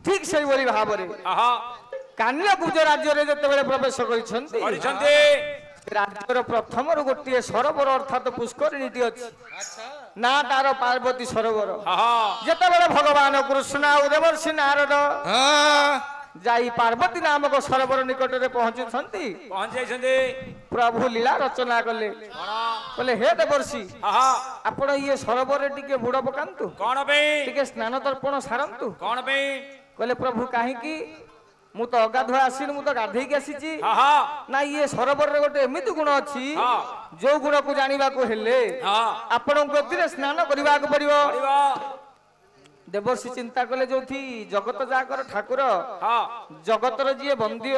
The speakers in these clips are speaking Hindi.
ठीक से बोली भाबरे कान्यकुब्ज राज्य रे जतेबेले प्रवेश करिसंती राज्यर प्रथम गोटे सरोवर अर्थात पुष्करिणी अच्छी ना तार पार्वती सरोवर जितेबाला भगवान कृष्ण आ देवर्षि नारद जाई पार्वती नामक सरोवर निकट में पहुंची प्रभु लीला रचना कले कहले हे देवर्षि आपण ये सरोवर टिके बुड़ पकांतु कौन टिके स्नान तर्पण सारंतु कौन कहले प्रभु कहीं मु तो अगाधुआ आसीनी मु तो गाधे की आसी ना ये सरोवर रे गोटे एमिति गुण अच्छी जो गुण को जानिबा को हेले आपण को स्नान करबा को पड़िबो देवर्षि चिंता कले जो थी जगत जाकर ठाकुर जगतर जी बंद्य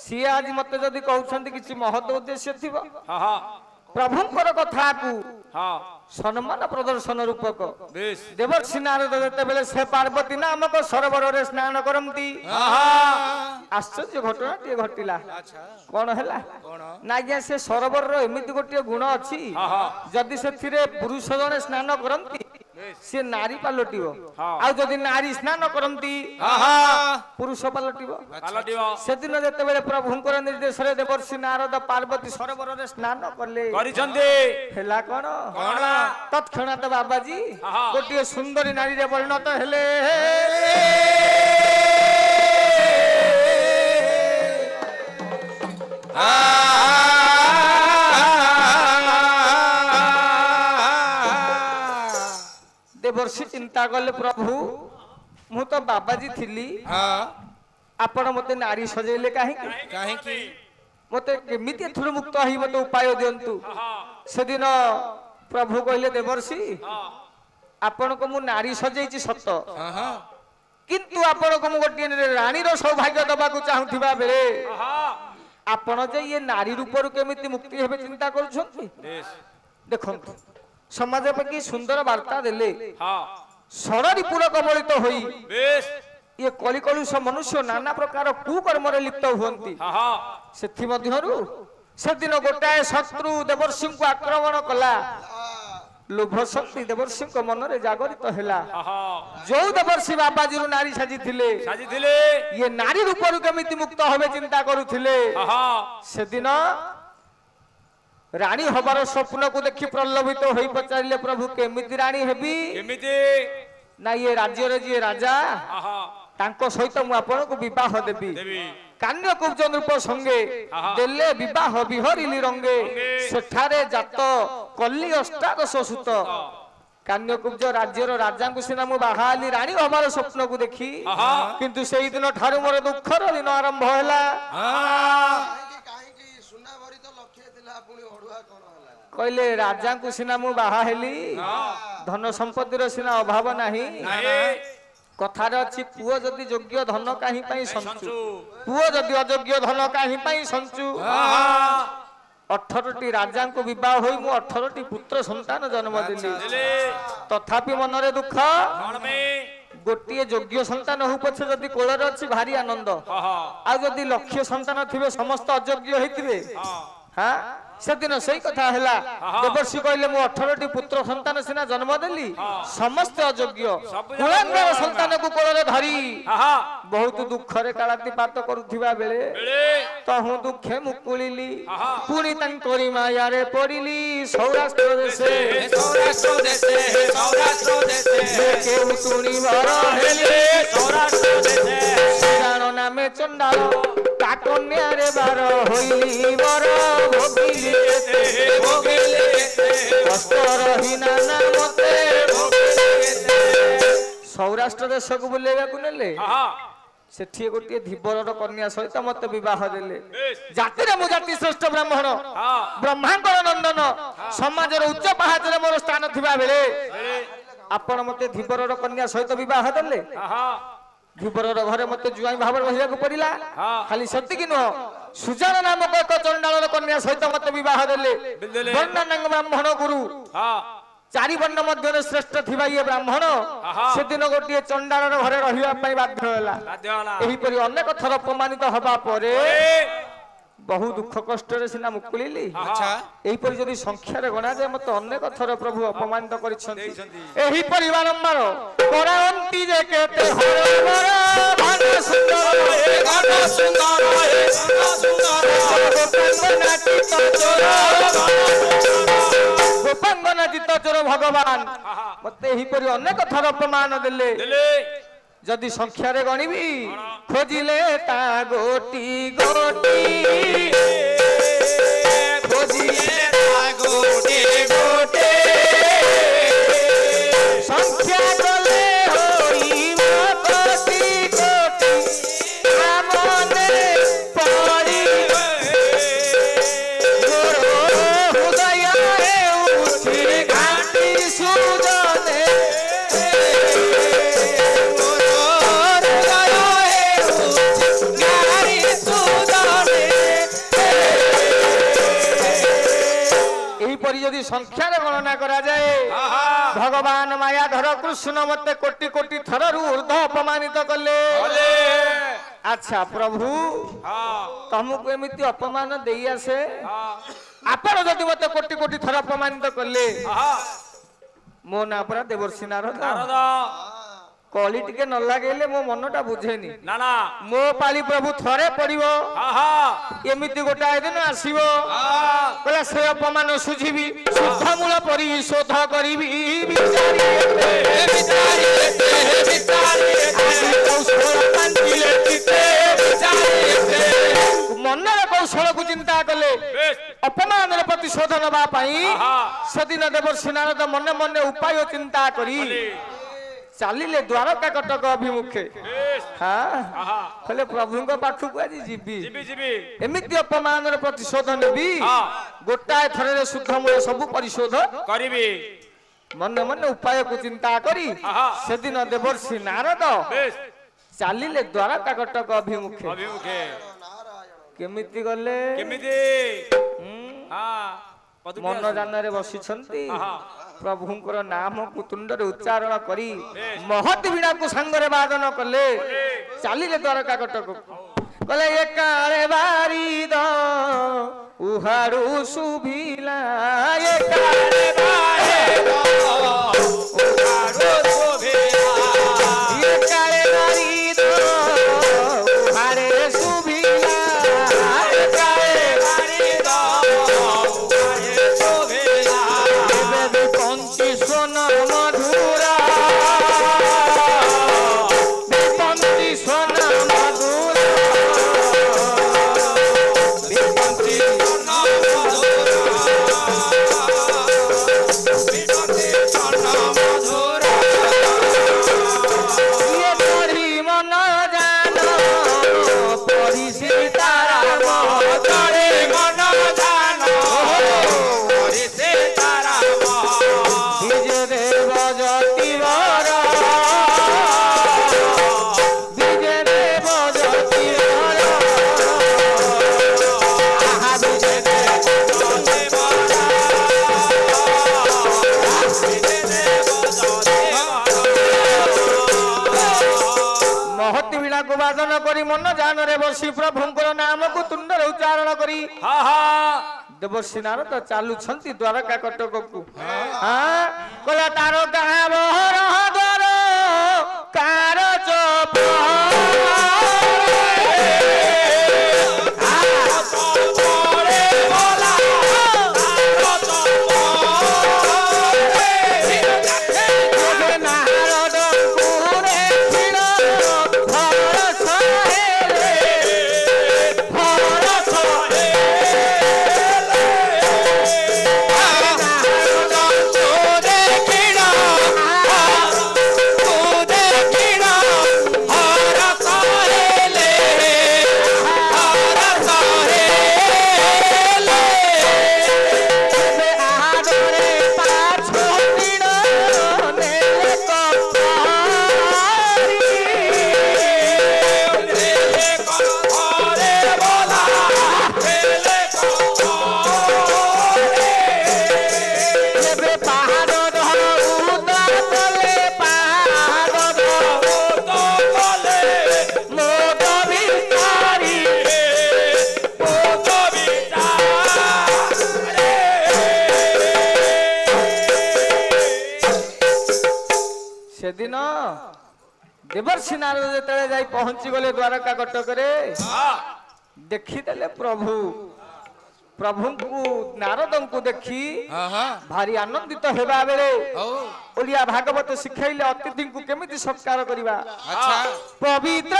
सी आज मत जदि कहउछंती किछि महत उद्देश्य थिबो प्रभुंकर कथा को सम्मान प्रदर्शन रूपक देवर्षि नारद जेतेबेले से पार्वती नामक सरोवर रे स्नान करंती आश्चर्य घटना टे घटिला कौन है ना से सरोवर रो एमिति गोटे गुण अच्छी जदि से पुरुष जने स्नान करंती से नारी पलटिबो आ जदि नारी स्नान करंती पुरुष पलटिबो से दिन जेतेबेले प्रभुंकर निर्देश रे देवर्षि नारद पार्वती सरोवर रे स्नान करले करिसंती हेला कोन तत्क्षणात बाबाजी गोटे सुंदरी नारी रे परिणत हेले देवर्षि चिंता कले प्रभु मु तो बाबाजी थिली आपण मते नारी सजेले काहे मते केमिति थुर मुक्त होई मते उपाय दियंतु से दिन प्रभु कहले देवर्षि आपण को मु नारी सजेइछि सत किंतु आपण को मु गोटे रानी रो सौभाग्य दबा को चाहुथिबा बेले आपण जे ये नारी रूप रु केमिति मुक्ति हेबे चिंता करूछंती देखंतु समाज पे की सुंदर वार्ता देले षड़ी पूरा कबलित होई ये कलिकलुष मनुष्य नाना प्रकार कुकर्म रे लिप्त हुंती सेथि मध्यरु से दिन गोटाए शत्रु देवर्षि को आक्रमण कला लोभ शक्ति देवर्षि को मन रे जागरित हैला जो देवर्षि बाबाजी रु नारी साजी थिले ये नारी रूप रु केमिति मुक्त होबे चिंता करूथिले से दिन रानी हबार स्वप्न को देखि प्रलोभित होई पचारिले प्रभु केमिति रानी हेबी केमिति ना ये राज्य रे जे राजा तांको सहित मु आपण को विवाह देबी कान्यकुब्ज रूप संगे देले विवाह बिहरिली रंगे सेठारे जात कल्ली अष्टादश सुत कान्यकुब्ज राज्य रो राजा को सिना मु बाहाली रानी हबार स्वप्न को देखी किंतु सेही दिन ठारू मोर दुखर दिन आरंभ होला कहले राजा को सिना मु बाहा हेली धन संपत्तिर सिना अभाव नाही कथार अछि पुओ जदि योग्य धन काहे पई संचु पुओ जदि अयोग्य धन काहे पई संचु 18टी राजा को विवाह होई मु 18टी पुत्र संतान जन्म देली तथापि मन रे दुख गोटे योग्य संतान हो पछे जदि कोलर अछि भारी आनंद आ जदि लक्ष्य संतान थिबे समस्त अयोग्य हेतिबे हां से दिन सही कथा हैला देवर्षि कहले मु 18टी पुत्र संतान सिना जन्म देली समस्त अयोग्य कुलांगार संतान को कोलरे धरी बहुत दुख रे कालातिपात करूथिबा बेले तहु दुखे मुकुलिली पुनी तंतोरी माया रे पड़िली सौराष्ट्र देशे के उतुनी भर हेले सौराष्ट्र देशे जानो नामे चंडाल काकन्या रे बार होइली बर भोगिली सौराष्ट्र देश को बुलेगा नेले सेठी गोटे धीवर कन्या सहित मत विवाह देले जाति रे मु जाति श्रेष्ठ ब्राह्मण ब्रह्मांकर नंदन समाज रे उच्च पहाच रे मोर स्थान थिबा बेले आपण मते धीवर कन्या सहित विवाह देले धीवर घरे मत जुआई भाव रहिया को पड़िला खाली सेतिक नुह सुजान नामक एक चंडाल कन्या सहित मत विवाह देले वर्णनांग ब्राह्मण गुरु चारि वर्ण मध्य श्रेष्ठ थिबा ये ब्राह्मण से दिन गोटे चंडाल घरे रहिया पई बाध्य होला एही परि अनेक थर अपमानित हबा परे बहु दुख कष्ट सिना मुकुलिली एहीपरि जदि संख्यार गणा जाए मत अनेक थर प्रभु अपमानित एही बारंबार करांती जे केते हरवर घन सुंदर गोपांगना चित्त चोर भगवान मत एहीपरि अनेक थर अपमान देले जदि संख्यार गणिबी खोजिले ता गोटी गोटी खोजिले ता गोटी गोटी संख्या गले होइब कोटी कोटी आमने पड़ी गोरो हृदय उठी घाटी सुजने यदि संख्यार गणना करा जाए भगवान मायाधर कृष्ण मते कोटि कोटि थर ऊर्ध अपमानित कले अच्छा प्रभु तुमको एमती अपमान दे आसे आपण जदि मते कोटि कोटि थर अपमानित कले मो ना पूरा देवर्षि नारद कली टिके न लगेले मो मनटा बुझेनी ना ना मो पाली प्रभु थरे पड़िबो एमिति गोटाए दिन आसीबो कहला से अपमान सुझिबी शुद्ध मूल परिशोध करिबी विचारी मनर कौशल को चिंता कले अपमान प्रतिशोध नबा सेदिन देवर्षि नारद मने मने उपाय चिंता करी चलिले द्वारका कटक अभिमुखे हाँ कहले प्रभु पाखक आज जीवी एमती अपमान प्रतिशोध नेबी गोटाए थर शुद्ध मूल सब परिशोध करी मन मन उपाय को चिंता करी सेदिन देवर्षि नारद चलिले द्वारका कटक अभिमुखे केमिति गले मन जान बसी प्रभुंकर नाम कुतुंडरे उच्चारण करी महत वीणा को सांगरे वादन कले चलिले द्वारका कटक कले एकारे बारी द उहारू सुभिला एकारे बारी द उहारू सुभिला एकारे बारी द उहारे सुभिला एकारे बारी द उहारे सुभिला बेबे पंची सोना मधुरा पंची सोना मधुरा पंची सोना मधुरा ये तोरी मन जान परी सीताराम तोरी मन जान परी सीताराम विजय देव जति वर विजय देव जति वर आहा विजय देव जति वर विजय देव जति महति वीणा को वादन करी मन जान रे बसी प्रभुंकर नाम को तुंडरे उच्चारण करी देवर्षि नारद चालू छंती द्वारका कटक को हां कला तारो कहा बहर द्वार कार चोप Kira देवर्षि नारद जेतले जाई पहुंची गले द्वारका कटकरे देखिदेले प्रभु प्रभु को नारद को देखी भारी आनंदित हेबा बेले ओलिया भागवत सिखाइले अतिथि को केमिति सत्कार करिबा पवित्र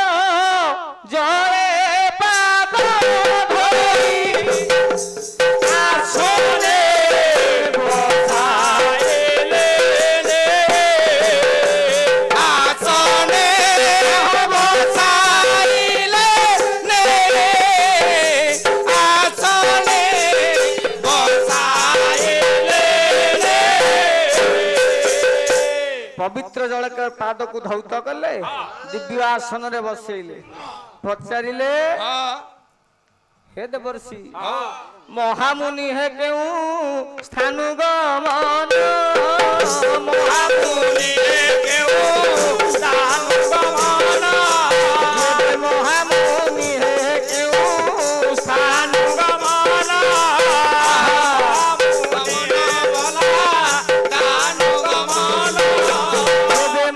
जय पाद धोई आसने बसाइले आसने बसाइले आसने बसाइले पवित्र जल के पाद को धौत कले दिव्य आसन रे बसैले पचारिले हे देवर्षि महामुनि है क्यों स्थान गमन महामुनि है क्यों स्थान गमन महामुनि है क्यों स्थान गमन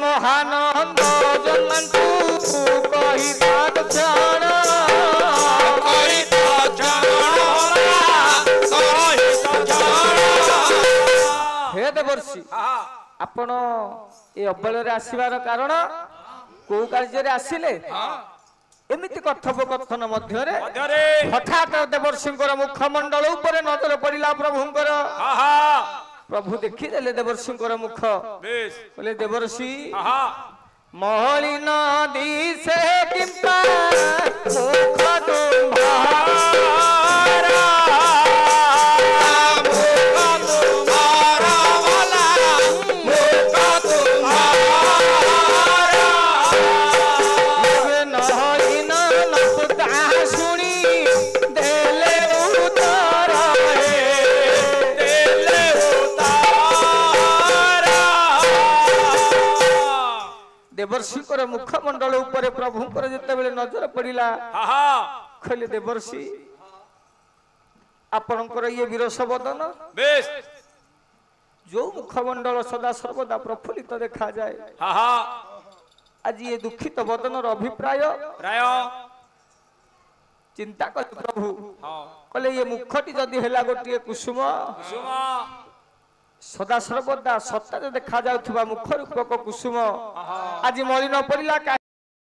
महानंद जन्मंतु कही क्षण हे देवर्षि आपण ए अबल आसबार कारण को कार्य आसिले एमिति कथोपकथन मध्य हठात देवर्षि मुखमंडल उपर नजर पड़ा प्रभुंकर प्रभु देखीदेले देवर्षि मुख बोले देवर्षि मलिन दिशे किंपा मुख तुम्हारा देवर्षि मुखमंडल उपर प्रभुंकर जिते बेले नजर पड़ा कहले देवर्षि आपणकर ये विरस बदन जो मुखमंडल सदा सर्वदा प्रफुल्लित देखा जाए आज ये दुखित बदन अभिप्राय चिंता कर प्रभु कहले ये मुखटी जदि है गोटे कुसुम सदा सर्वदा सत्ता देखा जाउथबा मुख रूपक कुसुम आज मलिन पड़िला।